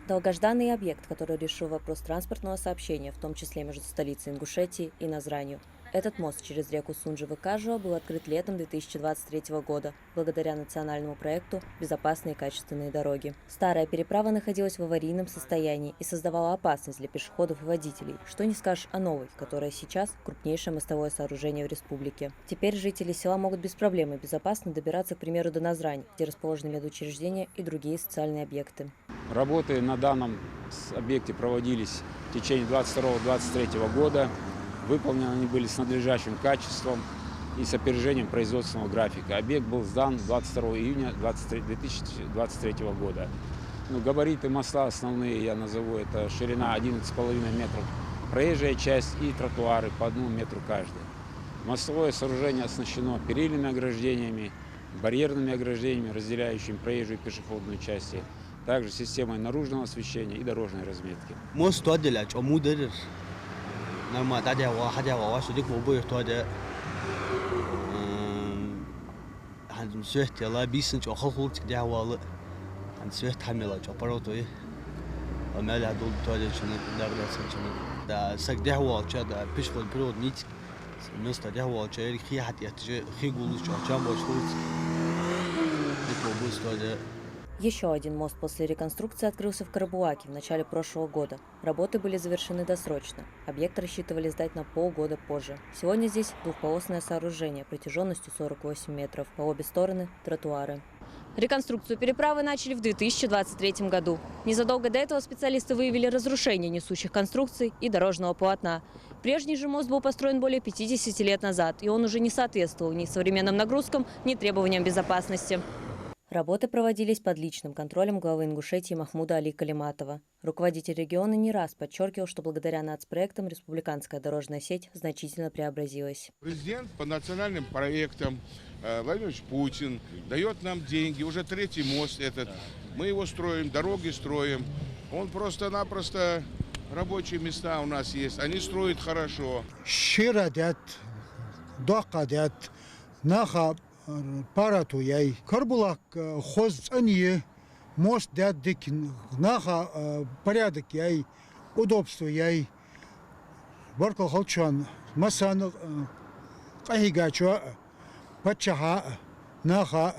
Долгожданный объект, который решил вопрос транспортного сообщения, в том числе между столицей Ингушетии и Назранью. Этот мост через реку Сунжа-Выкажуа был открыт летом 2023 года благодаря национальному проекту «Безопасные и качественные дороги». Старая переправа находилась в аварийном состоянии и создавала опасность для пешеходов и водителей, что не скажешь о новой, которая сейчас крупнейшее мостовое сооружение в республике. Теперь жители села могут без проблем и безопасно добираться, к примеру, до Назрани, где расположены медучреждения и другие социальные объекты. Работы на данном объекте проводились в течение 2022-2023 года. Выполнены они были с надлежащим качеством и с опережением производственного графика. Объект был сдан 22 июня 2023 года. Габариты моста основные я назову. Это ширина 11,5 метров, проезжая часть и тротуары по 1 метру каждый. Мостовое сооружение оснащено перильными ограждениями, барьерными ограждениями, разделяющими проезжую и пешеходную части, также системой наружного освещения и дорожной разметки. نما تاجا وحاجا واشدك وبير توجا عند سويت يلا بيسن جو خلخلت دي حوالي عند سويت حمله جو باروتوي وما لا دول توجا شنو دغلا شنو دا سك دي حوال دا بيشفول برود نيت مست دي حوال جاي خي حتى خي قولش جو جام باش خلت دي بوست توجا. Еще один мост после реконструкции открылся в Карабулаке в начале прошлого года. Работы были завершены досрочно. Объект рассчитывали сдать на полгода позже. Сегодня здесь двухполосное сооружение протяженностью 48 метров. По обе стороны – тротуары. Реконструкцию переправы начали в 2023 году. Незадолго до этого специалисты выявили разрушение несущих конструкций и дорожного полотна. Прежний же мост был построен более 50 лет назад, и он уже не соответствовал ни современным нагрузкам, ни требованиям безопасности. Работы проводились под личным контролем главы Ингушетии Махмуда Али Калиматова. Руководитель региона не раз подчеркивал, что благодаря нацпроектам республиканская дорожная сеть значительно преобразилась. Президент по национальным проектам Владимир Путин дает нам деньги. Уже 3-й мост этот. Мы его строим, дороги строим. Он просто-напросто, рабочие места у нас есть. Они строят хорошо. Парату яй Карбулак хоз ани мост дяддикин наха порядок яй удобство яй баркал халчан масан кайгачо пачаха наха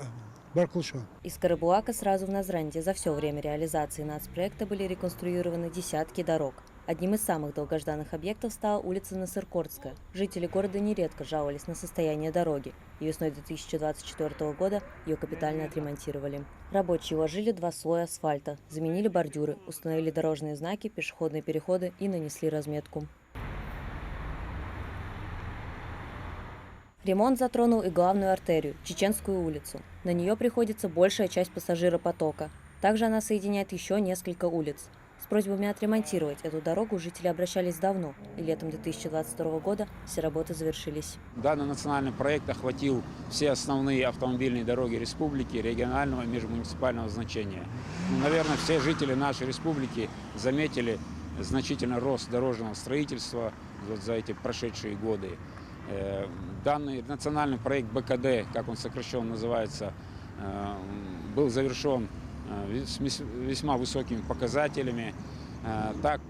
баркалшо. Из Карабулака сразу в Назранде за все время реализации нацпроекта были реконструированы десятки дорог. Одним из самых долгожданных объектов стала улица Насыркордская. Жители города нередко жаловались на состояние дороги, и весной 2024 года ее капитально отремонтировали. Рабочие уложили 2 слоя асфальта, заменили бордюры, установили дорожные знаки, пешеходные переходы и нанесли разметку. Ремонт затронул и главную артерию – Чеченскую улицу. На нее приходится большая часть пассажиропотока. Также она соединяет еще несколько улиц. С просьбами отремонтировать эту дорогу жители обращались давно, и летом 2022 года все работы завершились. Данный национальный проект охватил все основные автомобильные дороги республики, регионального и межмуниципального значения. Наверное, все жители нашей республики заметили значительный рост дорожного строительства за эти прошедшие годы. Данный национальный проект БКД, как он сокращенно называется, был завершен с весьма высокими показателями. Так,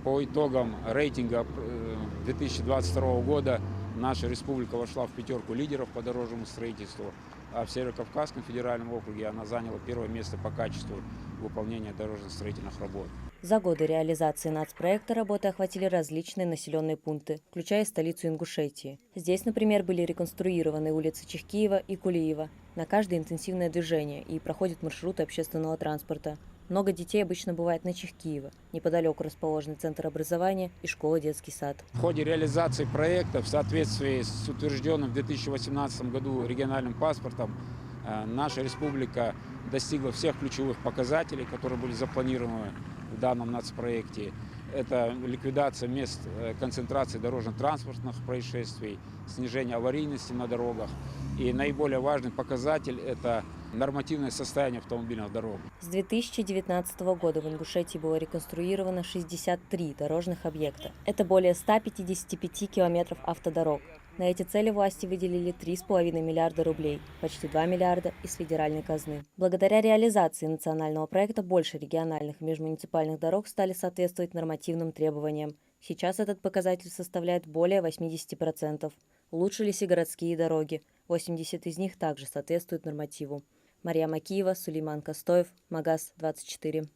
по итогам рейтинга 2022 года наша республика вошла в 5 лидеров по дорожному строительству, а в Северо-Кавказском федеральном округе она заняла 1-е место по качеству выполнения дорожно-строительных работ. За годы реализации нацпроекта работы охватили различные населенные пункты, включая столицу Ингушетии. Здесь, например, были реконструированы улицы Чехкиева и Кулиева. На каждое интенсивное движение и проходят маршруты общественного транспорта. Много детей обычно бывает на Чехкиева. Неподалеку расположены центр образования и школа-детский сад. В ходе реализации проекта в соответствии с утвержденным в 2018 году региональным паспортом наша республика достигла всех ключевых показателей, которые были запланированы в данном нацпроекте. Это ликвидация мест концентрации дорожно-транспортных происшествий, снижение аварийности на дорогах. И наиболее важный показатель – это нормативное состояние автомобильных дорог. С 2019 года в Ингушетии было реконструировано 63 дорожных объекта. Это более 155 километров автодорог. На эти цели власти выделили 3,5 миллиарда рублей, почти 2 миллиарда из федеральной казны. Благодаря реализации национального проекта больше региональных и межмуниципальных дорог стали соответствовать нормативным требованиям. Сейчас этот показатель составляет более 80%. Улучшились и городские дороги. 80 из них также соответствуют нормативу. Мария Макиева, Сулейман Костоев, Магаз 24.